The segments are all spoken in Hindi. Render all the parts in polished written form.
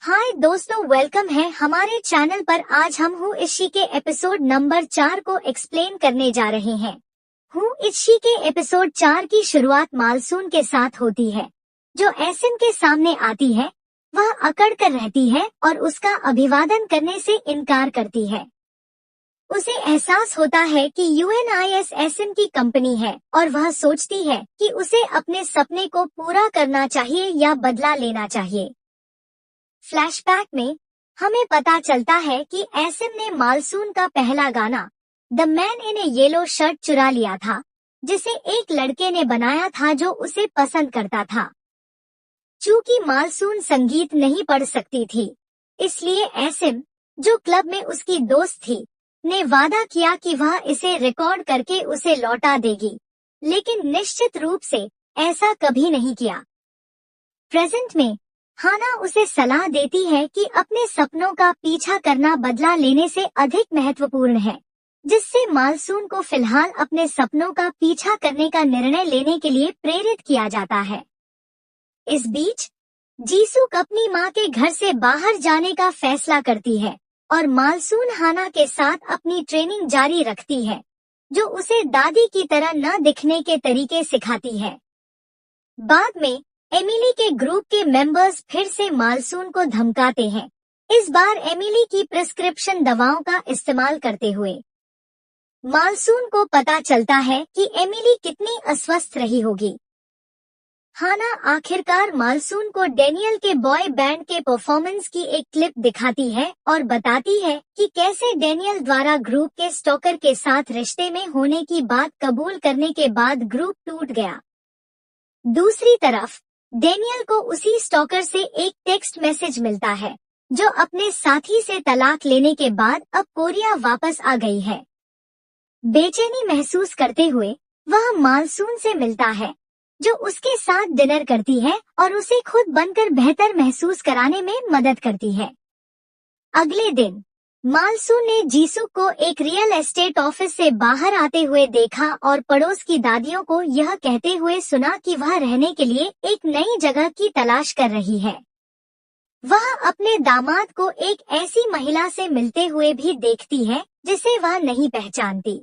हाय दोस्तों, वेलकम है हमारे चैनल पर। आज हम हूँ इश्शी के एपिसोड नंबर 4 को एक्सप्लेन करने जा रहे हैं। हूँ इश्शी के एपिसोड 4 की शुरुआत मालसून के साथ होती है, जो एसिन के सामने आती है। वह अकड़ कर रहती है और उसका अभिवादन करने से इनकार करती है। उसे एहसास होता है कि यूएनआईएस एसिन की कंपनी है और वह सोचती है कि उसे अपने सपने को पूरा करना चाहिए या बदला लेना चाहिए। फ्लैशबैक में हमें पता चलता है कि एसिन ने मालसून का पहला गाना the man in A yellow shirt चुरा लिया था, जिसे एक लड़के ने बनाया था जो उसे पसंद करता था। चूंकि मालसून संगीत नहीं पढ़ सकती थी, इसलिए एसिन, जो क्लब में उसकी दोस्त थी, ने वादा किया कि वह इसे रिकॉर्ड करके उसे लौटा देगी, लेकिन निश्चित रूप से ऐसा कभी नहीं किया। प्रेजेंट में हाना उसे सलाह देती है कि अपने सपनों का पीछा करना बदला लेने से अधिक महत्वपूर्ण है, जिससे मालसून को फिलहाल अपने सपनों का पीछा करने का निर्णय लेने के लिए प्रेरित किया जाता है। इस बीच जीसुक अपनी मां के घर से बाहर जाने का फैसला करती है और मालसून हाना के साथ अपनी ट्रेनिंग जारी रखती है, जो उसे दादी की तरह न दिखने के तरीके सिखाती है। बाद में एमिली के ग्रुप के मेंबर्स फिर से मालसून को धमकाते हैं, इस बार एमिली की प्रिस्क्रिप्शन दवाओं का इस्तेमाल करते हुए। मालसून को पता चलता है कि एमिली कितनी अस्वस्थ रही होगी। हाना आखिरकार मालसून को डेनियल के बॉय बैंड के परफॉर्मेंस की एक क्लिप दिखाती है और बताती है कि कैसे डेनियल द्वारा ग्रुप के स्टॉकर के साथ रिश्ते में होने की बात कबूल करने के बाद ग्रुप टूट गया। दूसरी तरफ डेनियल को उसी स्टॉकर से एक टेक्स्ट मैसेज मिलता है, जो अपने साथी से तलाक लेने के बाद अब कोरिया वापस आ गई है। बेचैनी महसूस करते हुए वह मालसून से मिलता है, जो उसके साथ डिनर करती है और उसे खुद बनकर बेहतर महसूस कराने में मदद करती है। अगले दिन मालसून ने जीसुक को एक रियल एस्टेट ऑफिस से बाहर आते हुए देखा और पड़ोस की दादियों को यह कहते हुए सुना कि वह रहने के लिए एक नई जगह की तलाश कर रही है। वह अपने दामाद को एक ऐसी महिला से मिलते हुए भी देखती है जिसे वह नहीं पहचानती।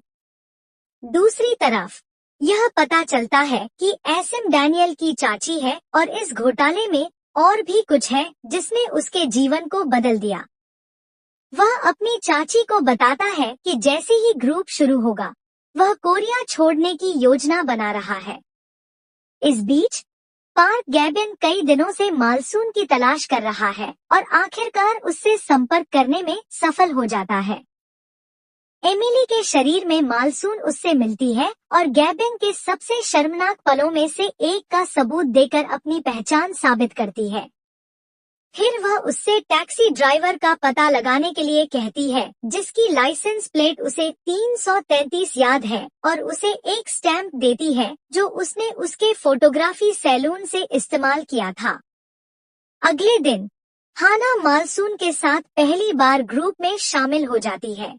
दूसरी तरफ यह पता चलता है कि एसिन डैनियल की चाची है और इस घोटाले में और भी कुछ है जिसने उसके जीवन को बदल दिया। वह अपनी चाची को बताता है कि जैसे ही ग्रुप शुरू होगा, वह कोरिया छोड़ने की योजना बना रहा है। इस बीच पार्क गैबिन कई दिनों से मालसून की तलाश कर रहा है और आखिरकार उससे संपर्क करने में सफल हो जाता है। एमिली के शरीर में मालसून उससे मिलती है और गैबिन के सबसे शर्मनाक पलों में से एक का सबूत देकर अपनी पहचान साबित करती है। फिर वह उससे टैक्सी ड्राइवर का पता लगाने के लिए कहती है, जिसकी लाइसेंस प्लेट उसे 333 याद है, और उसे एक स्टैम्प देती है जो उसने उसके फोटोग्राफी सैलून से इस्तेमाल किया था। अगले दिन हाना मालसून के साथ पहली बार ग्रुप में शामिल हो जाती है।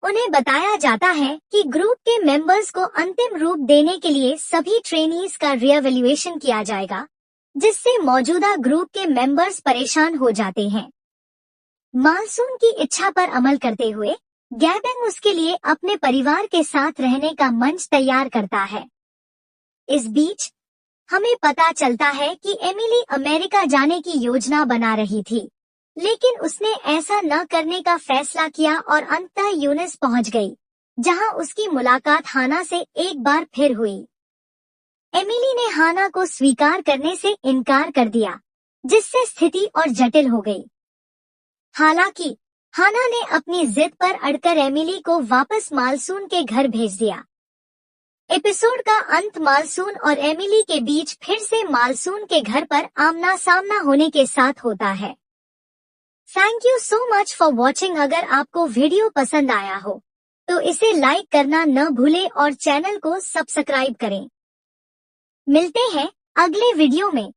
उन्हें बताया जाता है कि ग्रुप के मेंबर्स को अंतिम रूप देने के लिए सभी ट्रेनीज का रीएवैल्यूएशन किया जाएगा, जिससे मौजूदा ग्रुप के मेंबर्स परेशान हो जाते हैं। मालसून की इच्छा पर अमल करते हुए गैबिन उसके लिए अपने परिवार के साथ रहने का मंच तैयार करता है। इस बीच हमें पता चलता है कि एमिली अमेरिका जाने की योजना बना रही थी, लेकिन उसने ऐसा न करने का फैसला किया और अंततः यूनिस पहुंच गई, जहां उसकी मुलाकात हाना से एक बार फिर हुई। एमिली ने हाना को स्वीकार करने से इनकार कर दिया, जिससे स्थिति और जटिल हो गई। हालांकि हाना ने अपनी जिद पर अड़कर एमिली को वापस मालसून के घर भेज दिया। एपिसोड का अंत मालसून और एमिली के बीच फिर से मालसून के घर पर आमना सामना होने के साथ होता है। Thank you so much for watching. अगर आपको वीडियो पसंद आया हो तो इसे लाइक करना न भूलें और चैनल को सब्सक्राइब करें। मिलते हैं अगले वीडियो में।